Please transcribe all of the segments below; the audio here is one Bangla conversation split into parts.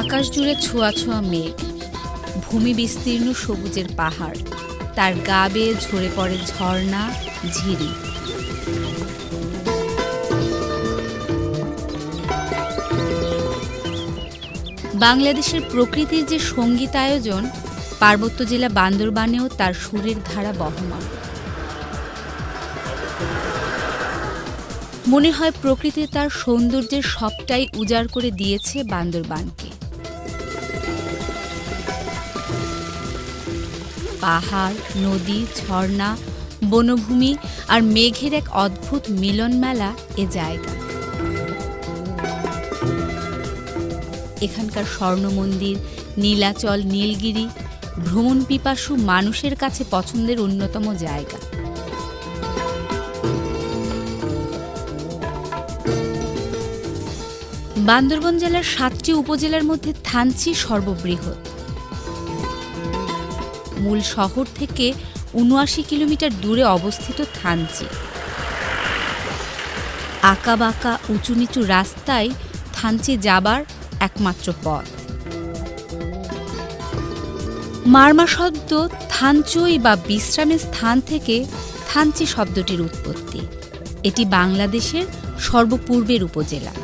আকাশ জুড়ে ছোঁয়া ছোঁয়া মেঘ, ভূমি বিস্তীর্ণ সবুজের পাহাড়, তার গা বেয়ে ঝরে পড়ে ঝর্ণা, ঝিরি। বাংলাদেশের প্রকৃতির যে সঙ্গীতায়োজন, পার্বত্য জেলা বান্দরবানেও তার সুরের ধারা বহমান। মনে হয় প্রকৃতি তার সৌন্দর্যের সবটাই উজাড় করে দিয়েছে বান্দরবানকে। পাহাড়, নদী, ঝর্ণা, বনভূমি আর মেঘের এক অদ্ভুত মিলন মেলা এ জায়গা। এখানকার স্বর্ণমন্দির, নীলাচল, নীলগিরি ভ্রমণ পিপাসু মানুষের কাছে পছন্দের অন্যতম জায়গা। বান্দরবান জেলার ৭টি উপজেলার মধ্যে থানচি সর্ববৃহৎ। মূল শহর থেকে ৭৯ কিলোমিটার দূরে অবস্থিত থানচি। আঁকাবাঁকা উঁচু নিচু রাস্তায় থানচি যাবার একমাত্র পথ। মারমা শব্দ থানচই বা বিশ্রামের স্থান থেকে থানচি শব্দটির উৎপত্তি। এটি বাংলাদেশের সর্বপূর্বের উপজেলা।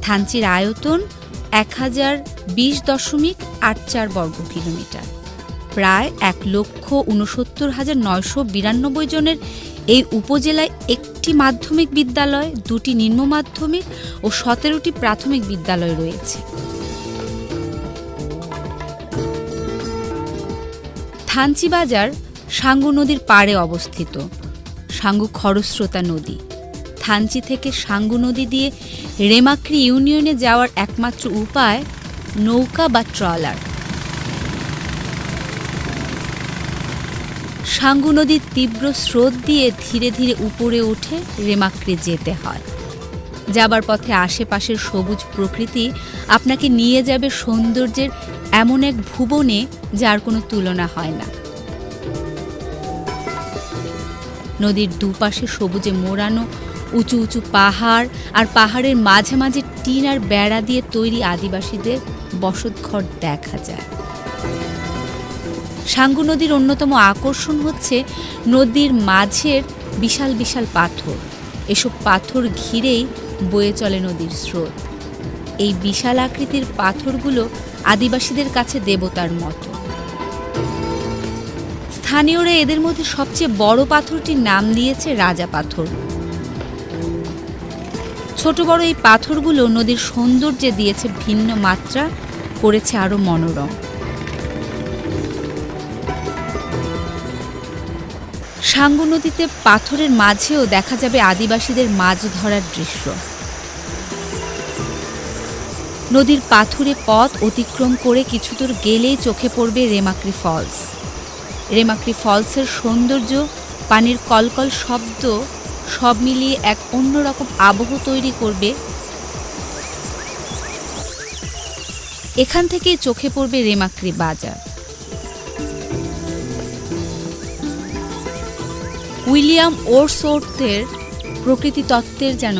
থানচির আয়তন ১,০২০.৮৪ বর্গ কিলোমিটার। প্রায় ১,৬৯,৯৯২ জনের এই উপজেলায় একটি মাধ্যমিক বিদ্যালয়, ২টি নিম্ন মাধ্যমিক ও ১৭টি প্রাথমিক বিদ্যালয় রয়েছে। থানচি বাজার সাঙ্গু নদীর পাড়ে অবস্থিত। সাঙ্গু খরস্রোতা নদী। থানচি থেকে সাঙ্গু নদী দিয়ে রেমাক্রি ইউনিয়নে যাওয়ার একমাত্র উপায় নৌকা বা ট্রলার। সাঙ্গু নদীর তীব্র স্রোত দিয়ে ধীরে ধীরে উপরে উঠে রেমাক্রি যেতে হয়। যাবার পথে আশেপাশের সবুজ প্রকৃতি আপনাকে নিয়ে যাবে সৌন্দর্যের এমন এক ভুবনে যার কোনো তুলনা হয় না। নদীর দুপাশে সবুজে মোড়ানো উঁচু উঁচু পাহাড় আর পাহাড়ের মাঝে মাঝে টিন আর বেড়া দিয়ে তৈরি আদিবাসীদের বসতঘর দেখা যায়। সাঙ্গু নদীর অন্যতম আকর্ষণ হচ্ছে নদীর মাঝের বিশাল বিশাল পাথর। এসব পাথর ঘিরেই বয়ে চলে নদীর স্রোত। এই বিশাল আকৃতির পাথরগুলো আদিবাসীদের কাছে দেবতার মতো। স্থানীয়রা এদের মধ্যে সবচেয়ে বড় পাথরটির নাম দিয়েছে রাজা পাথর। ছোট বড় এই পাথরগুলো নদীর সৌন্দর্যে দিয়েছে ভিন্ন মাত্রা, করেছে আরো মনোরম। সাঙ্গু নদীতে পাথরের মাঝেও দেখা যাবে আদিবাসীদের মাছ ধরার দৃশ্য। নদীর পাথুরে পথ অতিক্রম করে কিছু দূর গেলেই চোখে পড়বে রেমাক্রি ফলস। রেমাক্রি ফলসের সৌন্দর্য, পানির কলকল শব্দ সব মিলিয়ে এক অন্যরকম আবহ তৈরি করবে। এখান থেকেই চোখে পড়বে রেমাক্রি বাজার। উইলিয়াম ওর্ডসওয়ার্থের প্রকৃতি তত্ত্বের যেন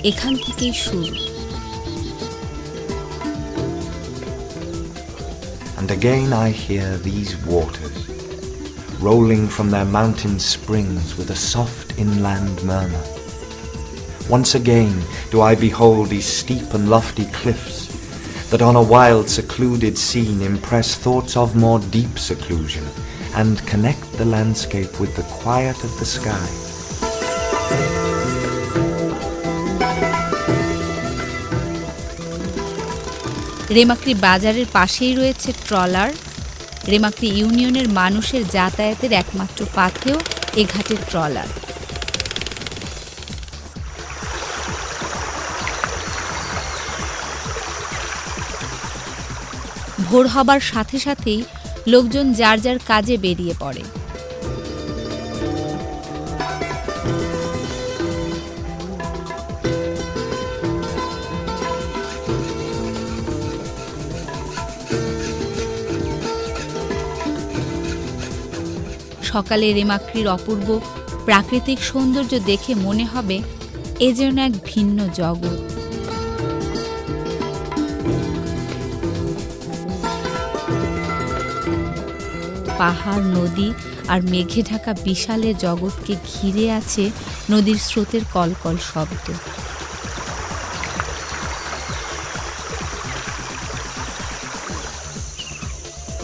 এখান থেকেই শুরু। And again I hear these waters rolling from their mountain springs with a soft inland murmur. Once again do I behold these steep and lofty cliffs that on a wild secluded scene impress thoughts of more deep seclusion and connect the landscape with the quiet of the sky. Remakri বাজারের পাশেই রয়েছে ট্রলার। রেমাক্রি ইউনিয়নের মানুষের যাতায়াতের একমাত্র পাথেয় এ ঘাটের ট্রলার। ভোর হবার সাথে সাথেই লোকজন যার যার কাজে বেরিয়ে পড়ে। সকালে রেমাক্রির অপূর্ব প্রাকৃতিক সৌন্দর্য দেখে মনে হবে এ যেন এক ভিন্ন জগৎ। পাহাড়, নদী আর মেঘে ঢাকা বিশালে জগৎকে ঘিরে আছে নদীর স্রোতের কলকল শব্দ।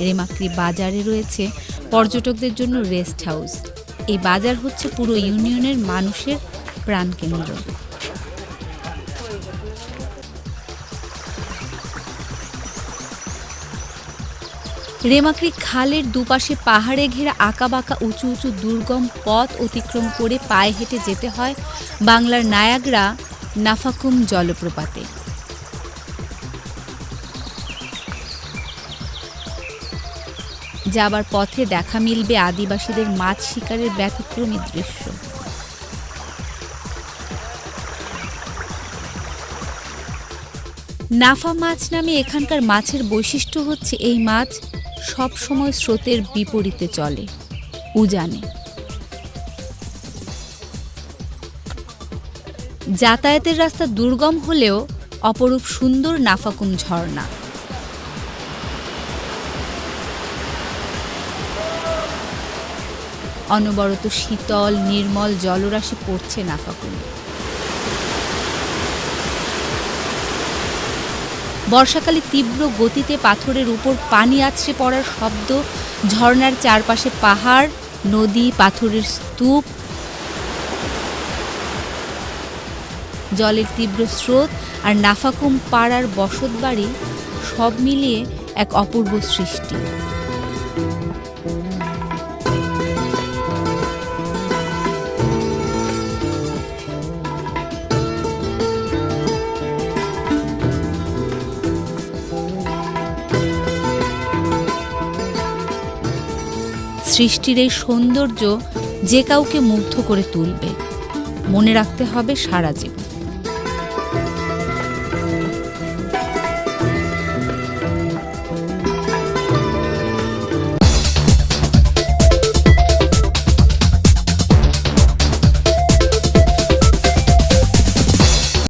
রেমাক্রি বাজারে রয়েছে পর্যটকদের জন্য রেস্ট হাউস। এই বাজার হচ্ছে পুরো ইউনিয়নের মানুষের প্রাণকেন্দ্র। রেমাক্রি খালের দুপাশে পাহাড়ে ঘেরা আঁকাবাঁকা উঁচু উঁচু দুর্গম পথ অতিক্রম করে পায়ে হেঁটে যেতে হয় বাংলার নায়াগ্রা নাফাকুম জলপ্রপাতে। যাবার পথে দেখা মিলবে আদিবাসীদের মাছ শিকারের ব্যতিক্রমী দৃশ্য। নাফা মাছ নামে এখানকার মাছের বৈশিষ্ট্য হচ্ছে এই মাছ সব সময় স্রোতের বিপরীতে চলে, উজানে। যাতায়াতের রাস্তা দুর্গম হলেও অপরূপ সুন্দর নাফাকুম ঝর্ণা। অনবরত শীতল নির্মল জলরাশি পড়ছে নাফাকুমে। বর্ষাকালে তীব্র গতিতে পাথরের উপর পানি আছড়ে পড়ার শব্দ, ঝর্ণার চারপাশে পাহাড়, নদী, পাথরের স্তূপ, জলের তীব্র স্রোত আর নাফাকুম পাড়ার বসতবাড়ি সব মিলিয়ে এক অপূর্ব সৃষ্টি। সৃষ্টির এই সৌন্দর্য যে কাউকে মুগ্ধ করে তুলবে, মনে রাখতে হবে সারা জীবন।